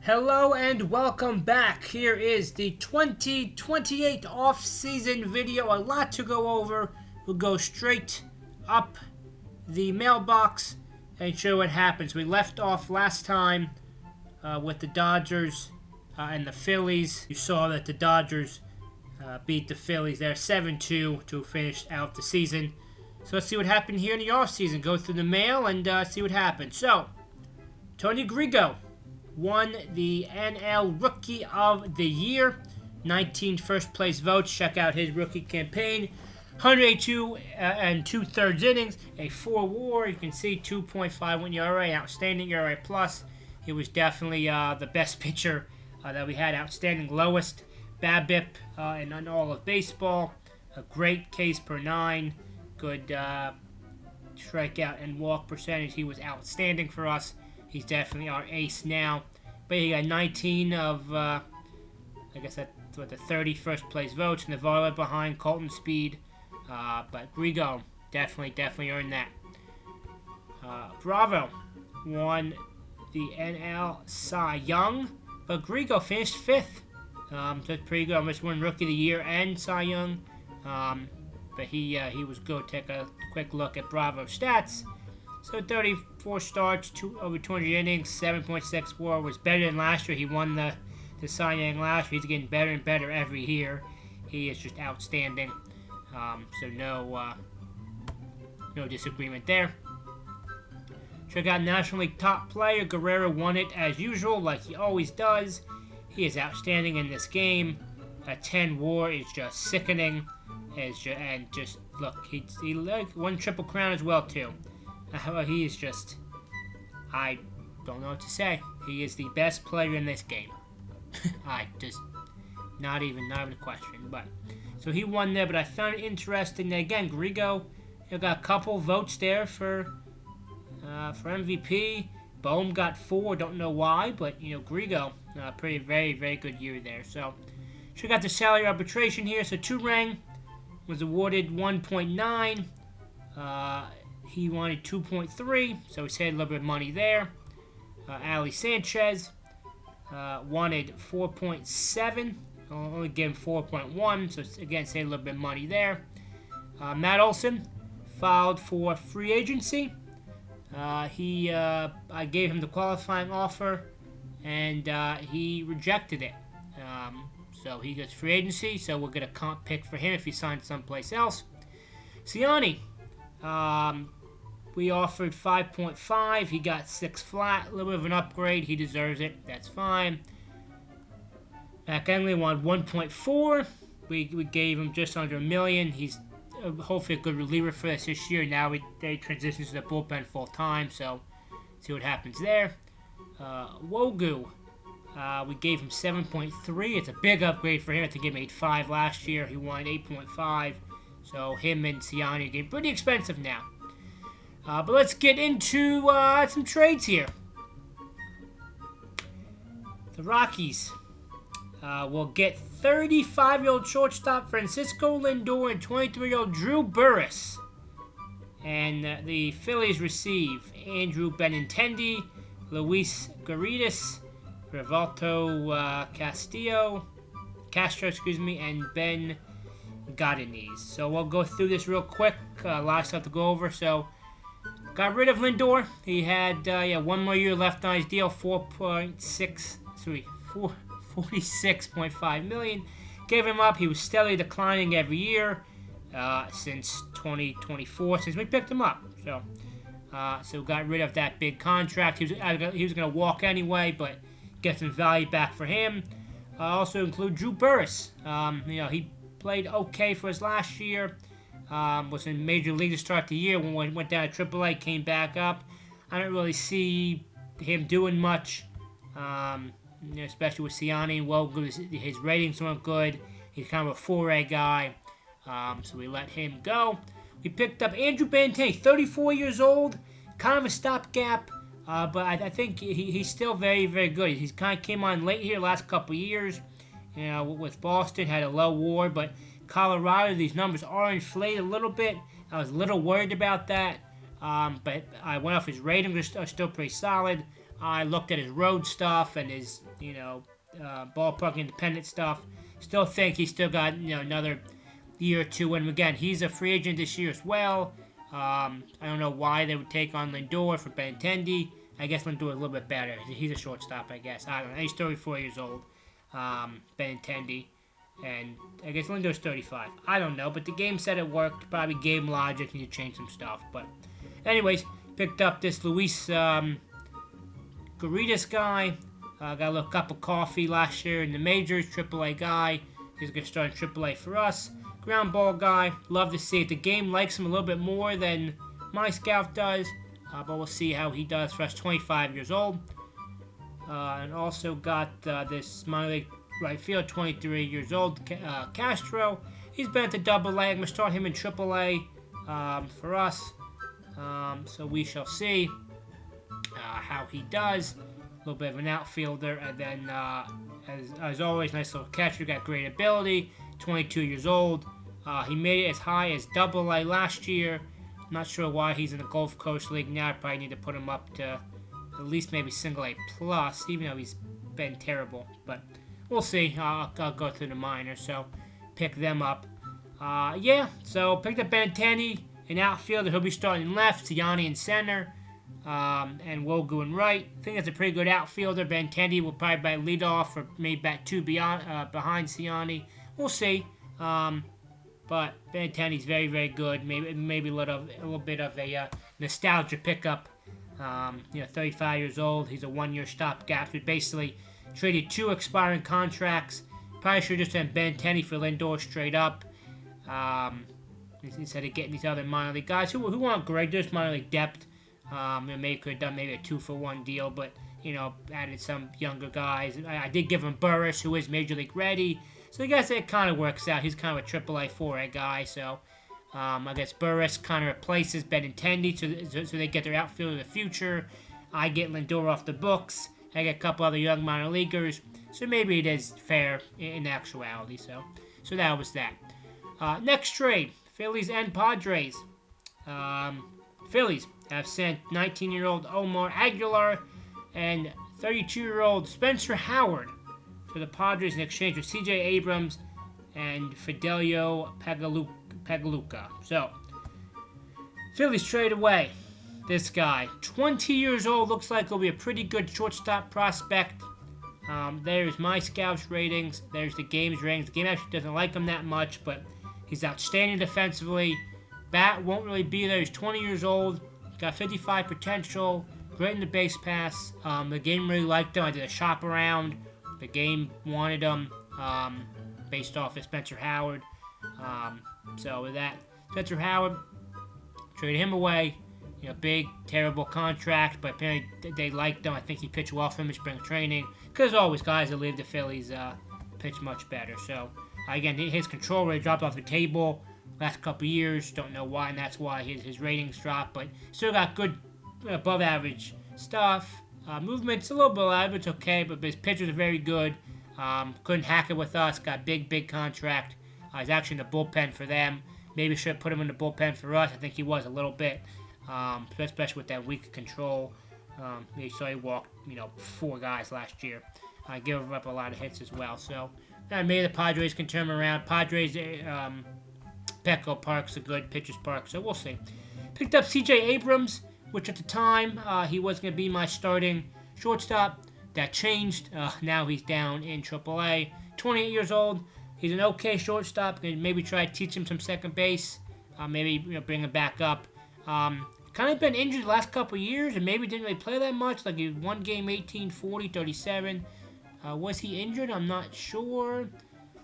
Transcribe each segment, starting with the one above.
Hello and welcome back. Here is the 2028 off-season video. A lot to go over. We'll go straight up the mailbox and show what happens. We left off last time with the Dodgers and the Phillies. You saw that the Dodgers beat the Phillies there 7-2 to finish out the season. So let's see what happened here in the off-season. Go through the mail and see what happened. So, Tony Grigo won the NL Rookie of the Year. 19 first-place votes. Check out his rookie campaign. 182 and 2/3 innings, a 4 WAR. You can see 2.51 ERA, outstanding ERA plus. He was definitely the best pitcher that we had. Outstanding, lowest BABIP in all of baseball. A great Ks per 9. Good strikeout and walk percentage. He was outstanding for us. He's definitely our ace now. But he got 19 of, I guess that's what, the 30 first place votes. Navarro behind Colton Speed. But Grigo definitely earned that. Bravo won the NL Cy Young. But Grigo finished 5th. So it's pretty good. Almost won Rookie of the Year and Cy Young. But he was good. Take a quick look at Bravo's stats. So 34 starts, over 200 innings, 7.6 WAR, was better than last year. He won the Cy Young last year. He's getting better and better every year. He is just outstanding. So no disagreement there. Check out National League top player. Guerrero won it as usual, like he always does. He is outstanding in this game. A 10 WAR is just sickening. And just look, he won Triple Crown as well too. He is just, I don't know what to say. He is the best player in this game. Not even a question. But so he won there. But I found it interesting that again, Grigo, got a couple votes there for MVP. Bohm got 4. Don't know why, but Grigo, very good year there. So she got the salary arbitration here. So Turang was awarded 1.9. He wanted 2.3, so he saved a little bit of money there. Ali Sanchez wanted 4.7, only gave him 4.1, so again, saved a little bit of money there. Matt Olson filed for free agency. I gave him the qualifying offer, and he rejected it. So he gets free agency, so we'll get a comp pick for him if he signs someplace else. Siani. We offered 5.5. He got 6 flat. A little bit of an upgrade. He deserves it. That's fine. Mac Engley wanted 1.4. We gave him just under $1 million. He's hopefully a good reliever for us this year. Now they transition to the bullpen full time, so see what happens there. Wogu. We gave him 7.3. It's a big upgrade for him. I think he made 5 last year. He wanted 8.5. So him and Siani are getting pretty expensive now. But let's get into some trades here. The Rockies will get 35-year-old shortstop Francisco Lindor and 23-year-old Drew Burress. And the Phillies receive Andrew Benintendi, Luis Garitas, Rivaldo Castro, and Ben Godinez. So we'll go through this real quick. A lot of stuff to go over. So got rid of Lindor. He had 1 more year left on his deal. 46.5 million. Gave him up. He was steadily declining every year since 2024, since we picked him up. So got rid of that big contract. He was going to walk anyway, but get some value back for him. Also include Drew Burress. He played okay for us last year. Was in Major League to start the year. When we went down to AAA, came back up. I don't really see him doing much, especially with Siani. Well, his ratings weren't good. He's kind of a 4A guy, so we let him go. We picked up Andrew Benintendi, 34 years old, kind of a stopgap, but I think he's still very good. He's kind of came on late here last couple years. With Boston, had a low WAR, but Colorado, these numbers are inflated a little bit. I was a little worried about that, but I went off his ratings are still pretty solid. I looked at his road stuff and his, ballpark independent stuff. Still think he's still got, another year or two. And again, he's a free agent this year as well. I don't know why they would take on Lindor for Benintendi. I guess Lindor is a little bit better. He's a shortstop, I guess. I don't know. He's 34 years old. Benintendi. And I guess Lindor's 35. I don't know, but the game said it worked. Probably game logic. Need to change some stuff. But anyways, picked up this Luis Garitas guy. Got a little cup of coffee last year in the majors. AAA guy. He's going to start in AAA for us. Ground ball guy. Love to see it. The game likes him a little bit more than my scout does. But we'll see how he does for us. 25 years old. And also got this minor league right field, 23 years old, Castro. He's been at the AA. I'm going to start him in AAA for us. So we shall see how he does. A little bit of an outfielder. And then, as always, nice little catcher. Got great ability. 22 years old. He made it as high as AA last year. Not sure why he's in the Gulf Coast League now. I probably need to put him up to at least maybe single A plus, even though he's been terrible. But we'll see. I'll go through the minors, so pick them up. So picked up Benintendi, an outfielder. He'll be starting in left, Siani in center, and Wogu in right. I think that's a pretty good outfielder. Benintendi will probably bat leadoff or maybe bat two behind Siani. We'll see. But Benintendi's very, very good. Maybe a little bit of a nostalgia pickup. 35 years old. He's a one-year stopgap. We basically traded 2 expiring contracts. Probably should have just done Benintendi for Lindor straight up. Instead of getting these other minor league guys who aren't great. There's minor league depth. Maybe could have done maybe a 2-for-1 deal, but added some younger guys. I did give him Burris, who is major league ready. So I guess it kind of works out. He's kind of a AAA 4A guy, so I guess Burris kind of replaces Benintendi, so they get their outfield in the future. I get Lindor off the books. I get a couple other young minor leaguers, so maybe it is fair in actuality. So that was that. Next trade, Phillies and Padres. Phillies have sent 19-year-old Omar Aguilar and 32-year-old Spencer Howard to the Padres in exchange for C.J. Abrams and Fidelio Pagaluca. So, Phillies trade away this guy. 20 years old, looks like he'll be a pretty good shortstop prospect. There's my scouts ratings. There's the game's ratings. The game actually doesn't like him that much, but he's outstanding defensively. Bat won't really be there. He's 20 years old. Got 55 potential. Great in the base pass. The game really liked him. I did a shop around. The game wanted him based off of Spencer Howard. So with that, Spencer Howard, traded him away. Big, terrible contract, but apparently they liked him. I think he pitched well for him in spring training. Because always, guys that leave the Phillies pitch much better. So, again, his control rate dropped off the table last couple years. Don't know why, and that's why his ratings dropped. But still got good, above-average stuff. Movement's a little bit average, okay, but his pitchers are very good. Couldn't hack it with us. Got big contract. He's actually in the bullpen for them. Maybe should have put him in the bullpen for us. I think he was a little bit, especially with that weak control. They saw he walked, 4 guys last year. Gave up a lot of hits as well. So maybe the Padres can turn him around. Padres, Petco Park's a good pitcher's park, so we'll see. Picked up C.J. Abrams, which at the time he was going to be my starting shortstop. That changed. Now he's down in AAA. 28 years old. He's an okay shortstop. Maybe try to teach him some second base. Maybe bring him back up. Kind of been injured the last couple of years and maybe didn't really play that much. Like he one game 18, 40, 37. Was he injured? I'm not sure.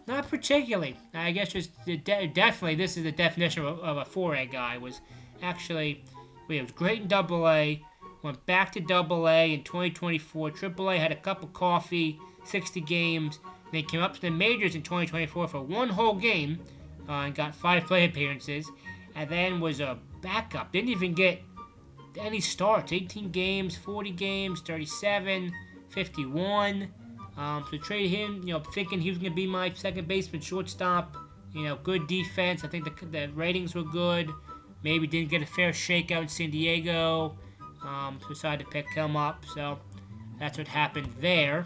Not particularly. I guess just definitely this is the definition of a 4A guy. Was actually he was great in AA. Went back to AA in 2024. AAA had a cup of coffee, 60 games. They came up to the majors in 2024 for one whole game and got 5 plate appearances. And then was a backup. Didn't even get any starts. 18 games, 40 games, 37, 51. So traded him, thinking he was going to be my second baseman shortstop. Good defense. I think the ratings were good. Maybe didn't get a fair shakeout in San Diego. So decided to pick him up. So That's what happened there.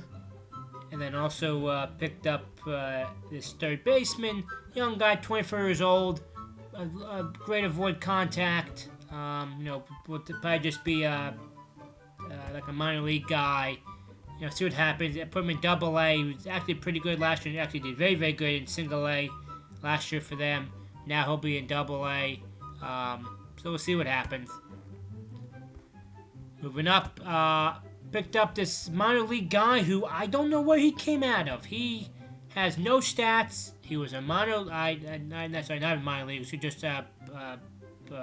And then also picked up this third baseman, young guy, 24 years old, great avoid contact. Would probably just be like a minor league guy. See what happens. Put him in Double A. He was actually pretty good last year. He actually did very, very good in Single A last year for them. Now he'll be in Double A. So we'll see what happens. Moving up, picked up this minor league guy who I don't know where he came out of. He has no stats. He was a minor, sorry, not a minor league. He was just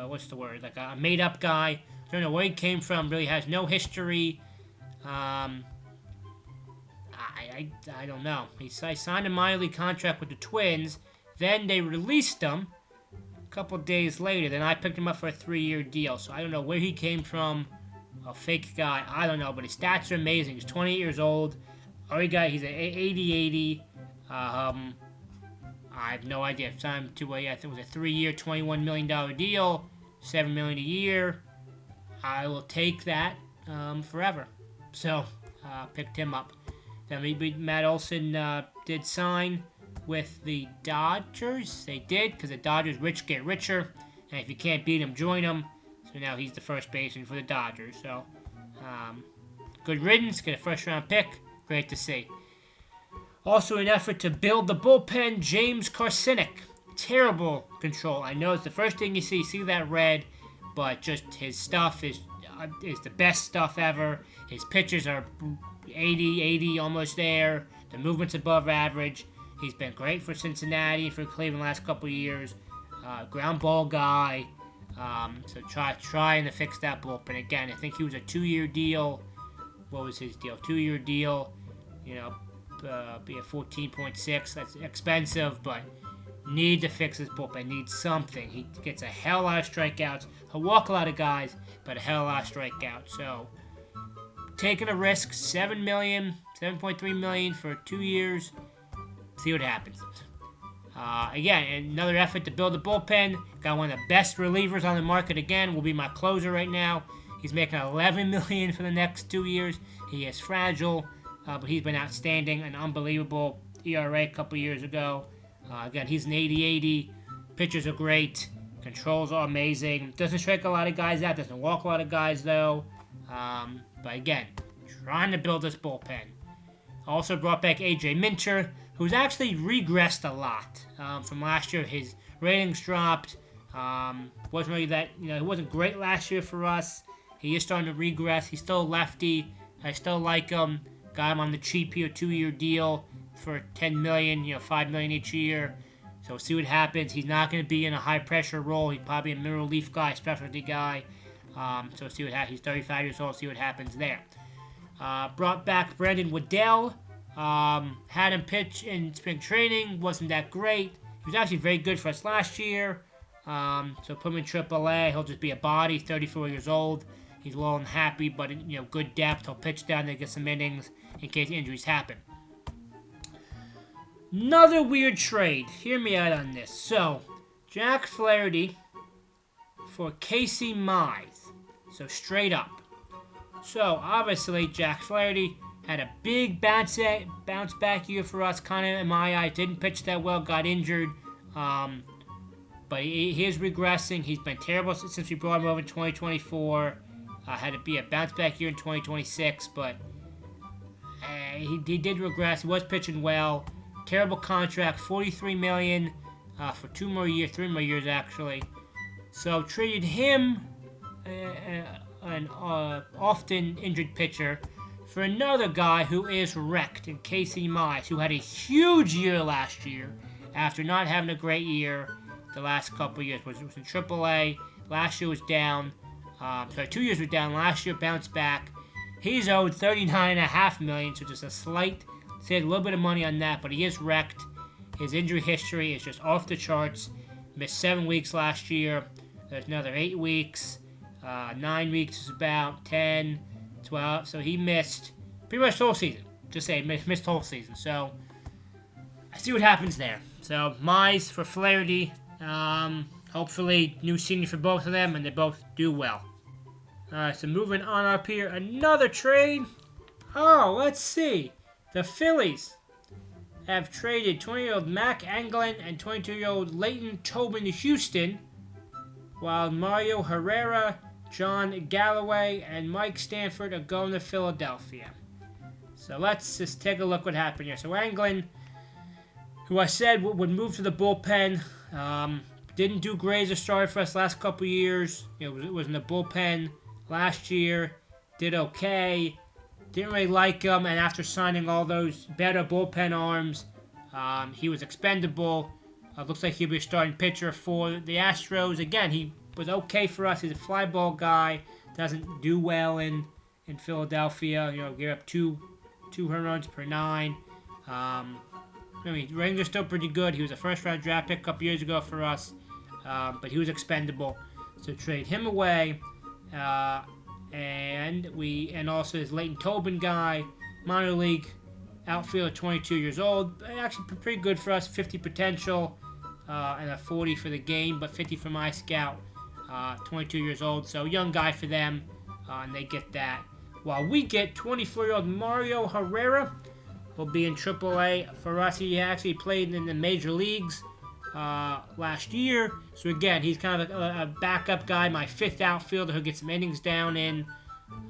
what's the word? Like a made-up guy. Don't know where he came from. Really has no history. I don't know. He signed a minor league contract with the Twins. Then they released him a couple days later. Then I picked him up for a 3-year deal. So I don't know where he came from. A fake guy. I don't know. But his stats are amazing. He's 28 years old. He's an 80-80. I have no idea. Signed to I think it was a 3-year, $21 million deal. $7 million a year. I will take that forever. So, picked him up. Then Matt Olson did sign with the Dodgers. They did, because the Dodgers rich get richer. And if you can't beat them, join them. So now he's the first baseman for the Dodgers. So, good riddance. Get a first-round pick. Great to see. Also, an effort to build the bullpen, James Karsinik. Terrible control. I know it's the first thing you see that red, but just his stuff is the best stuff ever. His pitches are 80, almost there. The movement's above average. He's been great for Cincinnati, for Cleveland the last couple of years. Ground ball guy. So trying to fix that bullpen. Again, I think he was a 2-year deal. What was his deal? 2-year deal. Be a 14.6. That's expensive, but need to fix his bullpen. Needs something. He gets a hell lot of strikeouts. He'll walk a lot of guys, but a hell lot of strikeouts. So, taking a risk. $7.3 million for 2 years. See what happens. Again, another effort to build a bullpen. Got one of the best relievers on the market again. Will be my closer right now. He's making $11 million for the next 2 years. He is fragile, but he's been outstanding. An unbelievable ERA a couple years ago. Again, he's an 80-80. Pitchers are great. Controls are amazing. Doesn't strike a lot of guys out. Doesn't walk a lot of guys, though. But again, trying to build this bullpen. Also brought back A.J. Minter, who's actually regressed a lot from last year. His ratings dropped. Wasn't really that, he wasn't great last year for us. He is starting to regress. He's still a lefty. I still like him. Got him on the cheap here, 2-year deal for $10 million, $5 million each year. So we'll see what happens. He's not going to be in a high-pressure role. He's probably a middle relief guy, specialty guy. So we'll see what happens. He's 35 years old. See what happens there. Brought back Brandon Waddell. Had him pitch in spring training. Wasn't that great. He was actually very good for us last year. So put him in AAA. He'll just be a body. 34 years old. He's a little unhappy, but good depth. He'll pitch down there, get some innings in case injuries happen. Another weird trade. Hear me out on this. So, Jack Flaherty for Casey Mize. So, straight up. So, obviously, Jack Flaherty had a big bounce back year for us, kind of in my eyes. Didn't pitch that well, got injured. But he is regressing. He's been terrible since we brought him over in 2024. Had to be a bounce back year in 2026, but he did regress. He was pitching well. Terrible contract, $43 million for 3 more years actually. So traded him, an often injured pitcher, for another guy who is wrecked, in Casey Mize, who had a huge year last year after not having a great year the last couple of years. Was in AAA. Last year was down. 2 years was down. Last year bounced back. He's owed $39.5 million, so just a slight, saved a little bit of money on that, but he is wrecked. His injury history is just off the charts. Missed 7 weeks last year. There's another 8 weeks. 9 weeks is about 10, 12. So he missed pretty much the whole season. Just say missed the whole season. So I see what happens there. So Mize for Flaherty. Hopefully new senior for both of them, and they both do well. Alright, so moving on up here. Another trade. Oh, let's see. The Phillies have traded 20-year-old Mac Anglin and 22-year-old Leighton Tobin to Houston, while Mario Herrera, John Galloway, and Mike Stanford are going to Philadelphia. So let's just take a look what happened here. So Anglin, who I said would move to the bullpen, didn't do great as a starter for us last couple years. It was in the bullpen last year. Did okay. Didn't really like him, and after signing all those better bullpen arms, he was expendable. Looks like he'll be a starting pitcher for the Astros. Again, he was okay for us. He's a fly ball guy. Doesn't do well in Philadelphia. Give up two home runs per 9. Ratings are still pretty good. He was a first-round draft pick a couple years ago for us, but he was expendable. So trade him away. And also this Leighton Tobin guy, minor league outfielder, 22 years old. Actually pretty good for us, 50 potential, and a 40 for the game, but 50 for my scout. 22 years old, so young guy for them, and they get that. While we get 24-year-old Mario Herrera, will be in AAA. For us, he actually played in the major leagues last year. So again, he's kind of a backup guy, my 5th outfielder who gets some innings down in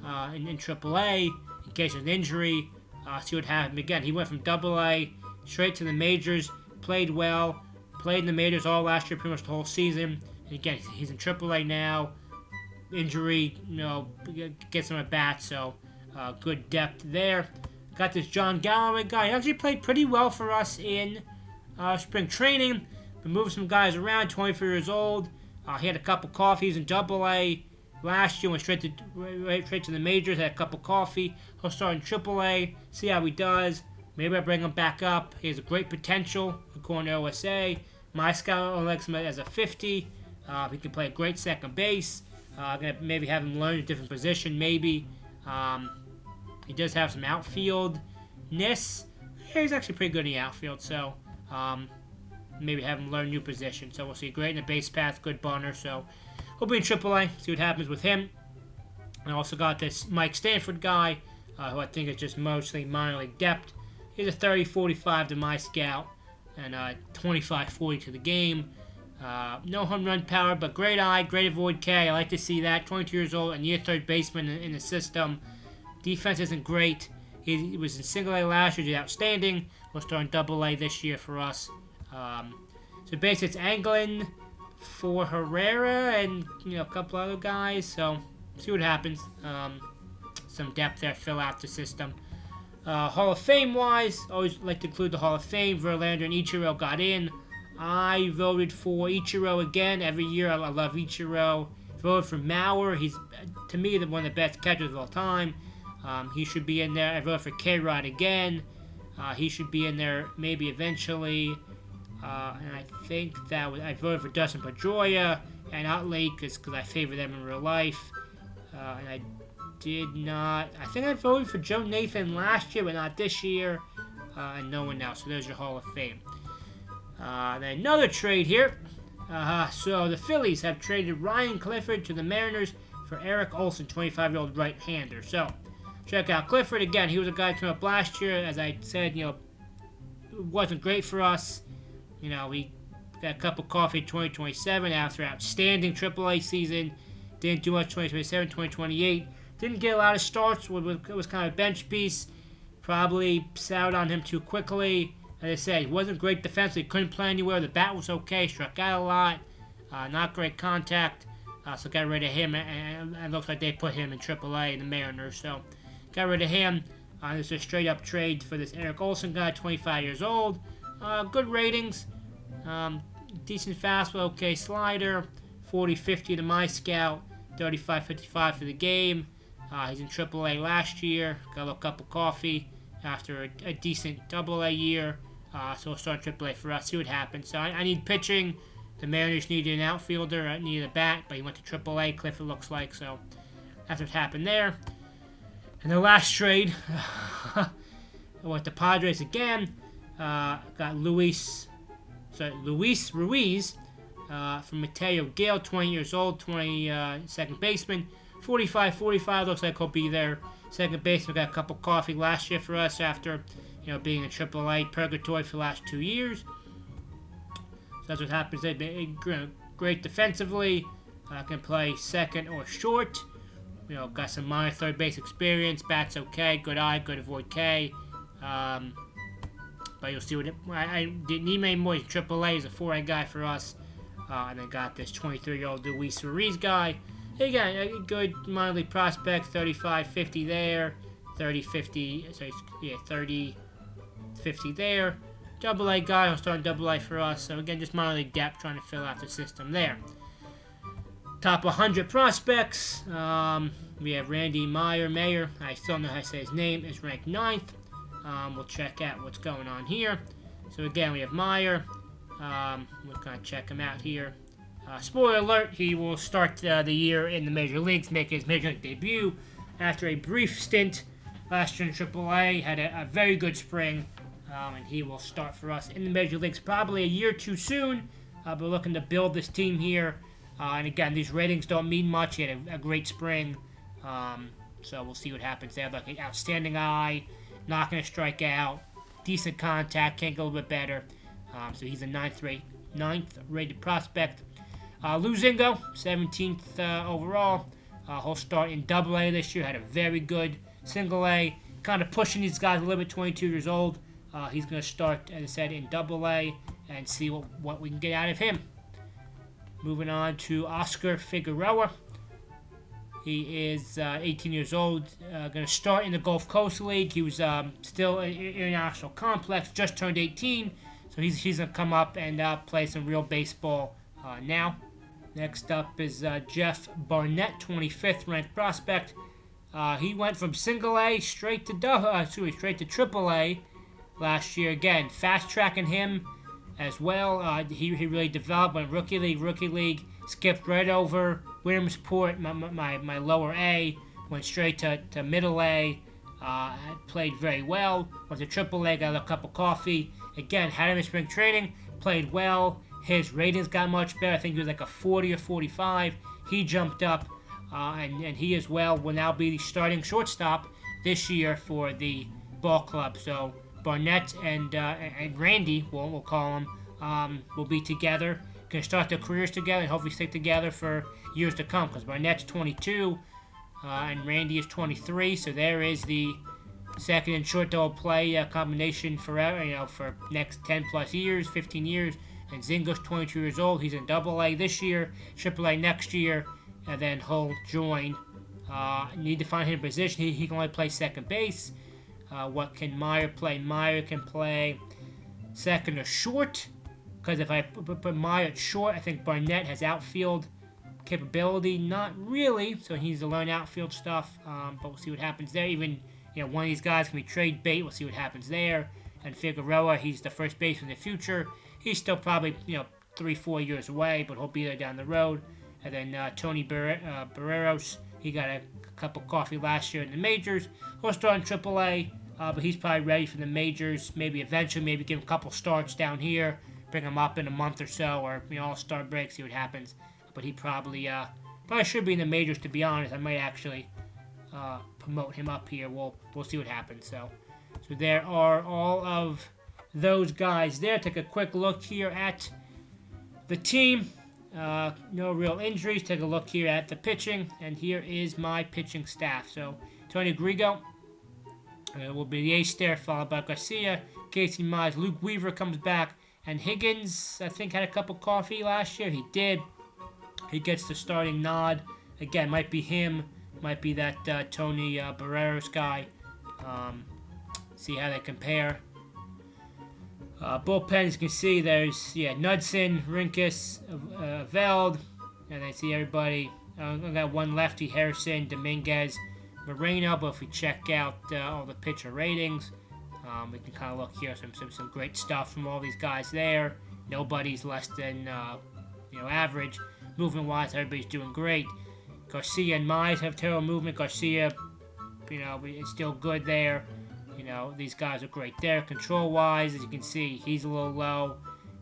AAA in case of an injury. See what happened. Again, he went from AA straight to the majors, played well, played in the majors all last year, pretty much the whole season. And again, he's in AAA now. Injury, gets him at bat, so good depth there. Got this John Galloway guy. He actually played pretty well for us in spring training. Been moving some guys around, 24 years old. He had a couple coffees in AA last year, went straight to the majors, had a cup of coffee. He'll start in AAA, see how he does. Maybe I bring him back up. He has a great potential according to OSA. My scout likes him as a 50. He can play a great second base. Gonna maybe have him learn a different position, maybe. He does have some outfield-ness. Yeah, he's actually pretty good in the outfield, so maybe have him learn a new position. So we'll see. Great in the base path, good bunter, so he'll be in AAA, see what happens with him. I also got this Mike Stanford guy, who I think is just mostly minor league depth. He's a 30-45 to my scout, and 25-40 to the game. No home run power, but great eye, great avoid K. I like to see that. 22 years old and year third baseman in the system. Defense isn't great. He was in single A last year, did outstanding. We'll start in double A this year for us. So basically it's Anglin for Herrera and a couple other guys. So see what happens. Some depth there, fill out the system. Hall of Fame wise, always like to include the Hall of Fame. Verlander and Ichiro got in. I voted for Ichiro again. Every year I love Ichiro. Voted for Mauer. He's, to me, one of the best catchers of all time. He should be in there. I voted for K-Rod again. He should be in there maybe eventually. And I think I voted for Dustin Pedroia and Utley because I favor them in real life. And I did not. I think I voted for Joe Nathan last year, but not this year. And no one else. So there's your Hall of Fame. Then another trade here. So the Phillies have traded Ryan Clifford to the Mariners for Eric Olson, 25-year-old right-hander. So check out Clifford. Again, he was a guy who came up last year. As I said, it wasn't great for us. We got a cup of coffee in 2027 after outstanding AAA season. Didn't do much 2027, 2028. Didn't get a lot of starts. Was kind of a bench piece. Probably soured on him too quickly. As I said, he wasn't great defensively. Couldn't play anywhere. The bat was okay. Struck out a lot. Not great contact. So got rid of him. And it looks like they put him in AAA in the Mariners. So got rid of him. This is a straight-up trade for this Eric Olson guy, 25 years old. Good ratings. Decent fastball. Okay slider. 40-50 to my scout. 35-55 for the game. He's in AAA last year. Got a little cup of coffee after a decent AA year. So we'll start AAA for us. See what happens. So I need pitching. The Mariners needed an outfielder. I needed a bat, but he went to AAA. Clifford looks like. So that's what happened there. And the last trade, with the Padres again. Got Luis Ruiz from Mateo Gale, 20 years old, 22nd baseman. 45-45 looks like he'll be there Second baseman got a cup of coffee last year for us after, being in AAA purgatory for the last 2 years. So that's what happens. They've been great defensively. Can play second or short. Got some minor third base experience. Bats okay. Good eye. Good avoid K. But you'll see what I didn't need many more. AAA is a 4A guy for us. And then got this 23-year-old Luis Ruiz guy. Again, a good minor league prospect. 35-50 there. 30-50. Sorry, yeah, 30-50 there. AA guy. He'll start in AA for us. So again, just minor league depth, trying to fill out the system there. Top 100 prospects. We have Randy Mayer. I still don't know how to say his name. Is ranked 9th. We'll check out what's going on here. So again, we have Meyer. We're going to check him out here. Spoiler alert, he will start the year in the Major Leagues, make his Major League debut after a brief stint last year in AAA. Had a very good spring, and he will start for us in the Major Leagues probably a year too soon. We're looking to build this team here. And again, these ratings don't mean much. He had a great spring, so we'll see what happens. They have like an outstanding eye, not going to strike out, decent contact, can't go a little bit better. So he's a 9th rated prospect. Luzingo, 17th overall. He'll start in AA this year. Had a very good single A. Kind of pushing these guys a little bit, 22 years old. He's going to start, as I said, in AA and see what we can get out of him. Moving on to Oscar Figueroa. He is 18 years old. Going to start in the Gulf Coast League. He was still in International Complex, just turned 18. So he's going to come up and play some real baseball now. Next up is Jeff Barnett, 25th ranked prospect. He went from single A straight to AAA last year. Again, fast tracking him as well. He really developed when rookie league, skipped right over Williamsport, my lower A, went straight to middle A. Played very well. Went to AAA, got a cup of coffee. Again, had him in spring training, played well. His ratings got much better. I think he was like a 40 or 45. He jumped up, and he as well will now be the starting shortstop this year for the ball club. So Barnett and Randy, we'll call him, will be together. Going to start their careers together and hopefully stick together for years to come, because Barnett's 22 and Randy is 23. So there is the second and short double play combination forever, for next 10 plus years, 15 years. And Zingo's 22 years old. He's in AA this year, AAA next year, and then he'll join. Need to find him a position. He can only play second base. What can Meyer play? Meyer can play second or short, because if I put Meyer at short, I think Barnett has outfield capability. Not really, so he needs to learn outfield stuff, but we'll see what happens there. Even one of these guys can be trade bait. We'll see what happens there. And Figueroa, he's the first baseman in the future. He's still probably 3-4 years away, but he'll be there down the road. And then Tony Barreros, he got a cup of coffee last year in the majors. He'll start in AAA, but he's probably ready for the majors. Maybe eventually, give him a couple starts down here, bring him up in a month or so, or all-star break, see what happens. But he probably should be in the majors, to be honest. I might actually promote him up here. We'll see what happens. So there are all of those guys there. Take a quick look here at the team. No real injuries. Take a look here at the pitching, and here is my pitching staff. So Tony Grigo will be the ace there, followed by Garcia, Casey Mize, Luke Weaver comes back, and Higgins, I think, had a cup of coffee last year. He did. He gets the starting nod. Again, might be him, might be that Tony Barreros guy. See how they compare. Bullpen, as you can see, there's Knudsen, Rinkus, Veld, and I see everybody. I got one lefty, Harrison, Dominguez, Moreno. But if we check out all the pitcher ratings, we can kind of look here. Some great stuff from all these guys there. Nobody's less than average. Movement wise, everybody's doing great. Garcia and Mize have terrible movement. Garcia, is still good there. These guys are great there. Control-wise, as you can see, he's a little low.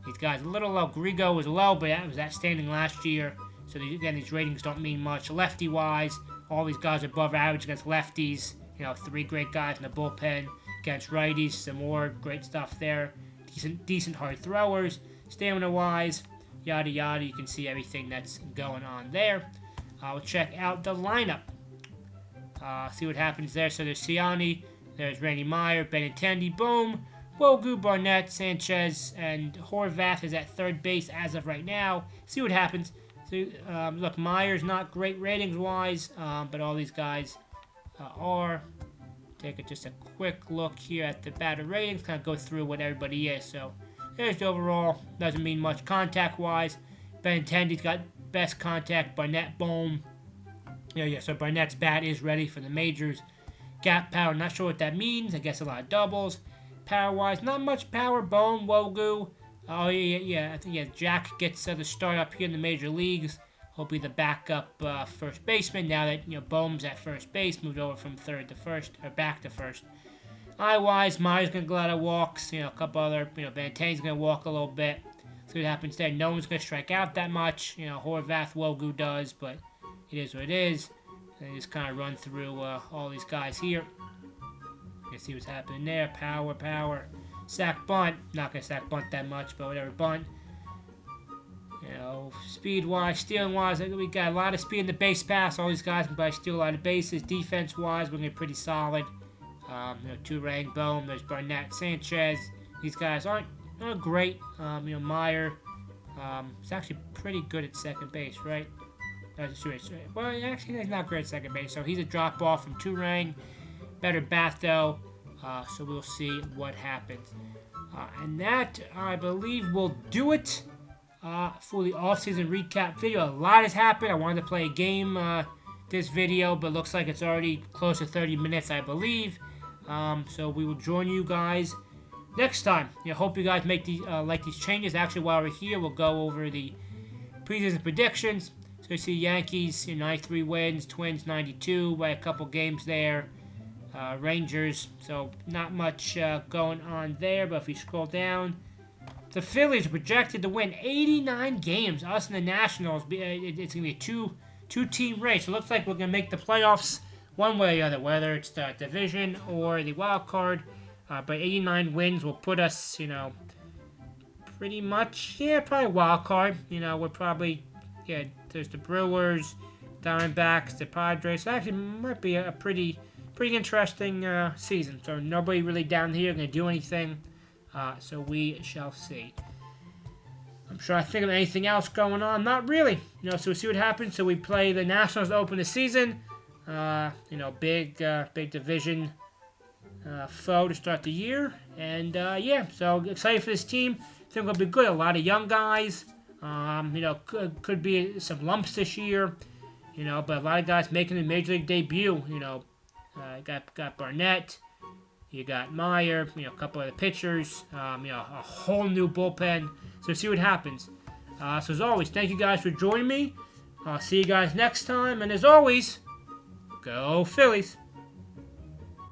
These guys a little low. Grigo was low, but that was outstanding last year. So, these ratings don't mean much. Lefty-wise, all these guys are above average against lefties. You know, 3 great guys in the bullpen against righties. Some more great stuff there. Decent hard throwers. Stamina-wise, yada yada. You can see everything that's going on there. We'll check out the lineup. See what happens there. So there's Siani, there's Randy Meyer, Benintendi, boom. Wogu, Barnett, Sanchez, and Horvath is at third base as of right now. See what happens. So, look, Meyer's not great ratings-wise, but all these guys are. Take just a quick look here at the batter ratings, kind of go through what everybody is. So there's the overall. Doesn't mean much contact-wise. Benintendi's got best contact. Barnett, boom. Yeah, so Barnett's bat is ready for the majors. Gap power, not sure what that means. I guess a lot of doubles. Power-wise, not much power. Bone, Wogu. Oh, yeah. I think, Jack gets the start up here in the major leagues. He'll be the backup first baseman now that, Bohm's at first base. Moved over from third to first, or back to first. Eye-wise, Meyer's going to go out of walks. A couple other, Benintendi's going to walk a little bit. See what happens there. No one's going to strike out that much. Horvath, Wogu does, but it is what it is. And just kind of run through all these guys here. You see what's happening there. Power. Sack bunt. Not going to sack bunt that much, but whatever. Bunt. Speed-wise, stealing-wise, we got a lot of speed in the base pass. All these guys can probably steal a lot of bases. Defense-wise, we're going to be pretty solid. Two-Rang, Bohm, there's Barnett, Sanchez. These guys aren't great. Meyer, is actually pretty good at second base, right? Well, actually, he's not great at second base, so he's a drop-off from Two-Rang. Better bat, though, so we'll see what happens. And that, I believe, will do it for the off-season recap video. A lot has happened. I wanted to play a game this video, but looks like it's already close to 30 minutes, I believe. So we will join you guys next time. Hope you guys make like these changes. Actually, while we're here, we'll go over the preseason predictions. So you see Yankees, 93 wins, Twins 92 by a couple games there. Rangers, so not much going on there. But if you scroll down, the Phillies are projected to win 89 games. Us and the Nationals, it's going to be a two-team race. So it looks like we're going to make the playoffs one way or the other, whether it's the division or the wild card. But 89 wins will put us, pretty much, probably wild card. We're probably, there's the Brewers, Diamondbacks, the Padres. So actually, might be a pretty interesting season. So nobody really down here going to do anything. So we shall see. I'm sure I think of anything else going on. Not really. So we'll see what happens. So we play the Nationals to open the season. Big division foe to start the year. And, so excited for this team. Think it'll be good. A lot of young guys. Could be some lumps this year. But a lot of guys making a major league debut. Got Barnett. You got Meyer, a couple of the pitchers, a whole new bullpen. So see what happens. So as always, thank you guys for joining me. I'll see you guys next time. And as always, go Phillies.